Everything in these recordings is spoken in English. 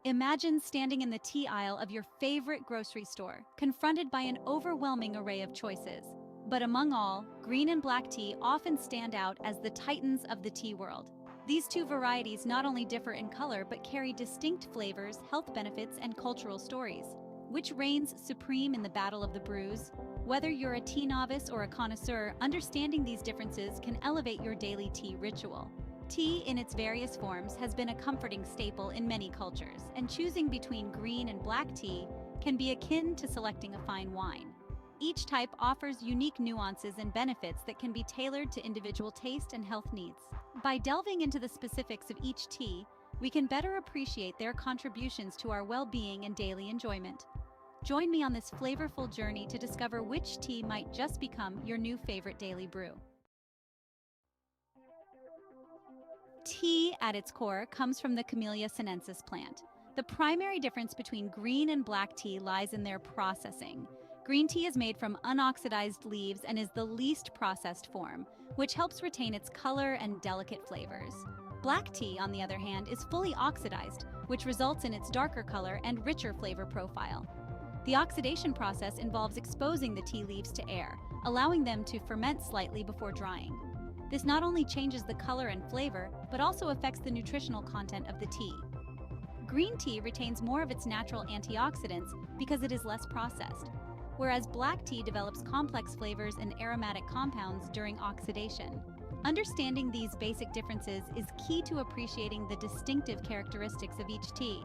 Imagine standing in the tea aisle of your favorite grocery store, confronted by an overwhelming array of choices. But among all, green and black tea often stand out as the titans of the tea world. These two varieties not only differ in color but carry distinct flavors, health benefits, and cultural stories. Which reigns supreme in the battle of the brews? Whether you're a tea novice or a connoisseur, understanding these differences can elevate your daily tea ritual. Tea, in its various forms, has been a comforting staple in many cultures, and choosing between green and black tea can be akin to selecting a fine wine. Each type offers unique nuances and benefits that can be tailored to individual taste and health needs. By delving into the specifics of each tea, we can better appreciate their contributions to our well-being and daily enjoyment. Join me on this flavorful journey to discover which tea might just become your new favorite daily brew. Tea, at its core, comes from the Camellia sinensis plant. The primary difference between green and black tea lies in their processing. Green tea is made from unoxidized leaves and is the least processed form, which helps retain its color and delicate flavors. Black tea, on the other hand, is fully oxidized, which results in its darker color and richer flavor profile. The oxidation process involves exposing the tea leaves to air, allowing them to ferment slightly before drying. This not only changes the color and flavor, but also affects the nutritional content of the tea. Green tea retains more of its natural antioxidants because it is less processed, whereas black tea develops complex flavors and aromatic compounds during oxidation. Understanding these basic differences is key to appreciating the distinctive characteristics of each tea.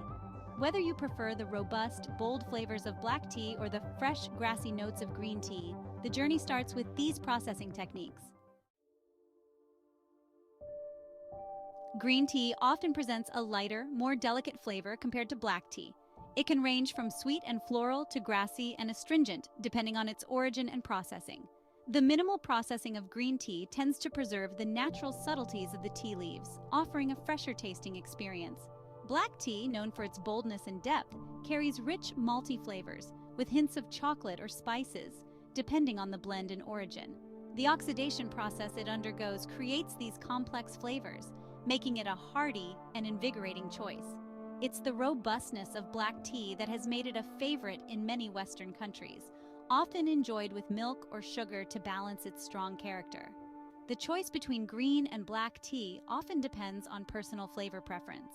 Whether you prefer the robust, bold flavors of black tea or the fresh, grassy notes of green tea, the journey starts with these processing techniques. Green tea often presents a lighter, more delicate flavor compared to black tea. It can range from sweet and floral to grassy and astringent, depending on its origin and processing. The minimal processing of green tea tends to preserve the natural subtleties of the tea leaves, offering a fresher tasting experience. Black tea, known for its boldness and depth, carries rich, malty flavors, with hints of chocolate or spices, depending on the blend and origin. The oxidation process it undergoes creates these complex flavors, making it a hearty and invigorating choice. It's the robustness of black tea that has made it a favorite in many Western countries, often enjoyed with milk or sugar to balance its strong character. The choice between green and black tea often depends on personal flavor preference.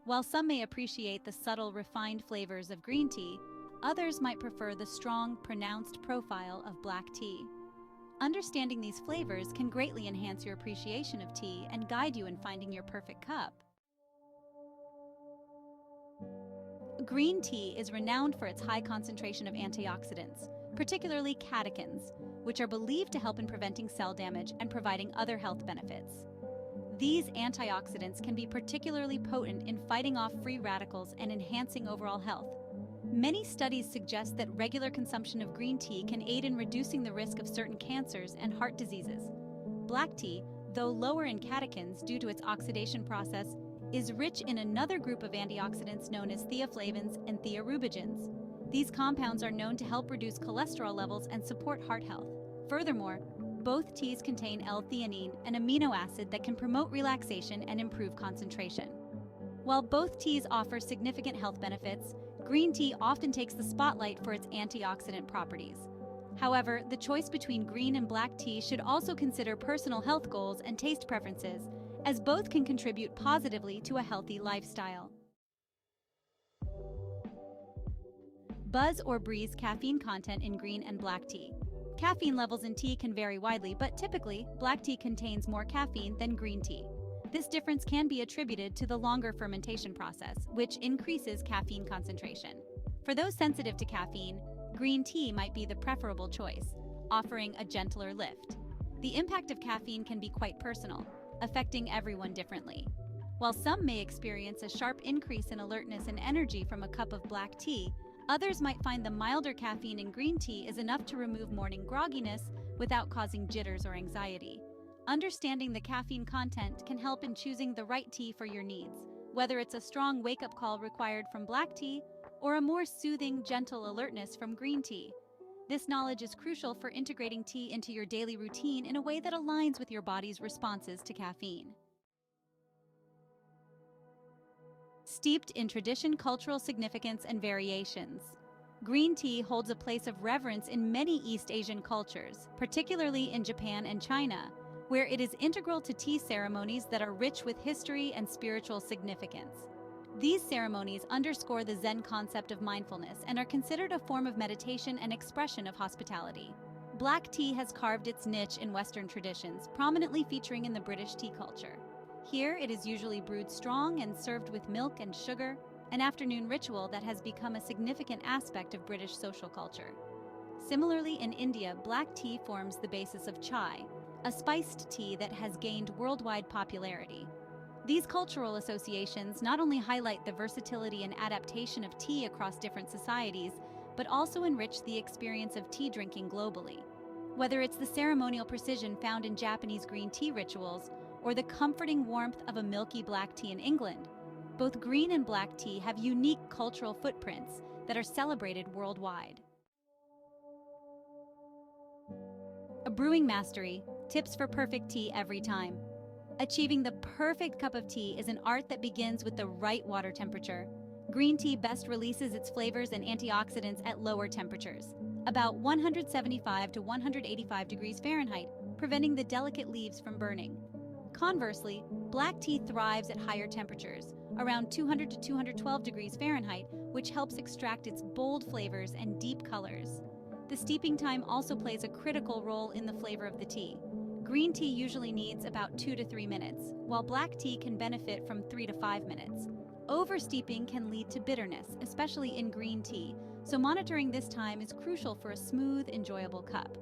While some may appreciate the subtle, refined flavors of green tea, others might prefer the strong, pronounced profile of black tea. Understanding these flavors can greatly enhance your appreciation of tea and guide you in finding your perfect cup. Green tea is renowned for its high concentration of antioxidants, particularly catechins, which are believed to help in preventing cell damage and providing other health benefits. These antioxidants can be particularly potent in fighting off free radicals and enhancing overall health. Many studies suggest that regular consumption of green tea can aid in reducing the risk of certain cancers and heart diseases. Black tea, though lower in catechins due to its oxidation process, is rich in another group of antioxidants known as theaflavins and thearubigens. These compounds are known to help reduce cholesterol levels and support heart health. Furthermore, both teas contain L-theanine, an amino acid that can promote relaxation and improve concentration. While both teas offer significant health benefits, green tea often takes the spotlight for its antioxidant properties. However, the choice between green and black tea should also consider personal health goals and taste preferences, as both can contribute positively to a healthy lifestyle. Buzz or breeze caffeine content in green and black tea. Caffeine levels in tea can vary widely, but typically, black tea contains more caffeine than green tea. This difference can be attributed to the longer fermentation process, which increases caffeine concentration. For those sensitive to caffeine, green tea might be the preferable choice, offering a gentler lift. The impact of caffeine can be quite personal, affecting everyone differently. While some may experience a sharp increase in alertness and energy from a cup of black tea, others might find the milder caffeine in green tea is enough to remove morning grogginess without causing jitters or anxiety. Understanding the caffeine content can help in choosing the right tea for your needs, whether it's a strong wake-up call required from black tea or a more soothing, gentle alertness from green tea. This knowledge is crucial for integrating tea into your daily routine in a way that aligns with your body's responses to caffeine. steeped in tradition, cultural significance, and variations. Green tea holds a place of reverence in many East Asian cultures, particularly in Japan and China, where it is integral to tea ceremonies that are rich with history and spiritual significance. These ceremonies underscore the Zen concept of mindfulness and are considered a form of meditation and expression of hospitality. Black tea has carved its niche in Western traditions, prominently featuring in the British tea culture. Here, it is usually brewed strong and served with milk and sugar, an afternoon ritual that has become a significant aspect of British social culture. Similarly, in India, black tea forms the basis of chai, a spiced tea that has gained worldwide popularity. These cultural associations not only highlight the versatility and adaptation of tea across different societies, but also enrich the experience of tea drinking globally. Whether it's the ceremonial precision found in Japanese green tea rituals or the comforting warmth of a milky black tea in England, both green and black tea have unique cultural footprints that are celebrated worldwide. A brewing mastery, tips for perfect tea every time. Achieving the perfect cup of tea is an art that begins with the right water temperature. Green tea best releases its flavors and antioxidants at lower temperatures, about 175 to 185 degrees Fahrenheit, preventing the delicate leaves from burning. Conversely, black tea thrives at higher temperatures, around 200 to 212 degrees Fahrenheit, which helps extract its bold flavors and deep colors. The steeping time also plays a critical role in the flavor of the tea. Green tea usually needs about 2 to 3 minutes, while black tea can benefit from 3 to 5 minutes. Oversteeping can lead to bitterness, especially in green tea, so monitoring this time is crucial for a smooth, enjoyable cup.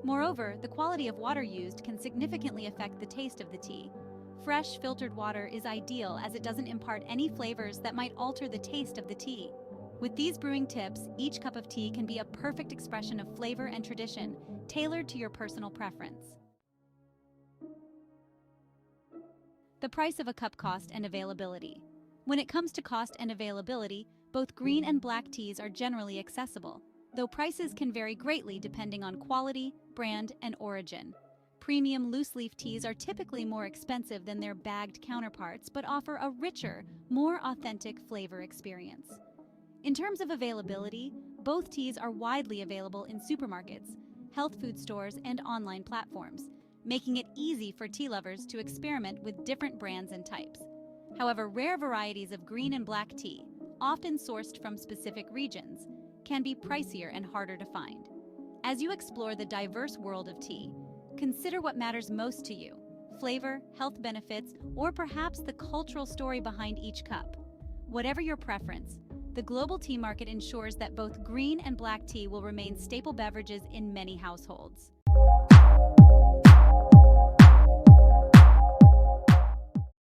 Moreover, the quality of water used can significantly affect the taste of the tea. Fresh, filtered water is ideal as it doesn't impart any flavors that might alter the taste of the tea. With these brewing tips, each cup of tea can be a perfect expression of flavor and tradition, tailored to your personal preference. The price of a cup: cost and availability. When it comes to cost and availability, both green and black teas are generally accessible, though prices can vary greatly depending on quality, brand, and origin. Premium loose-leaf teas are typically more expensive than their bagged counterparts, but offer a richer, more authentic flavor experience. In terms of availability, both teas are widely available in supermarkets, health food stores, and online platforms, making it easy for tea lovers to experiment with different brands and types. However, rare varieties of green and black tea, often sourced from specific regions, can be pricier and harder to find. As you explore the diverse world of tea, consider what matters most to you: flavor, health benefits, or perhaps the cultural story behind each cup. Whatever your preference, the global tea market ensures that both green and black tea will remain staple beverages in many households.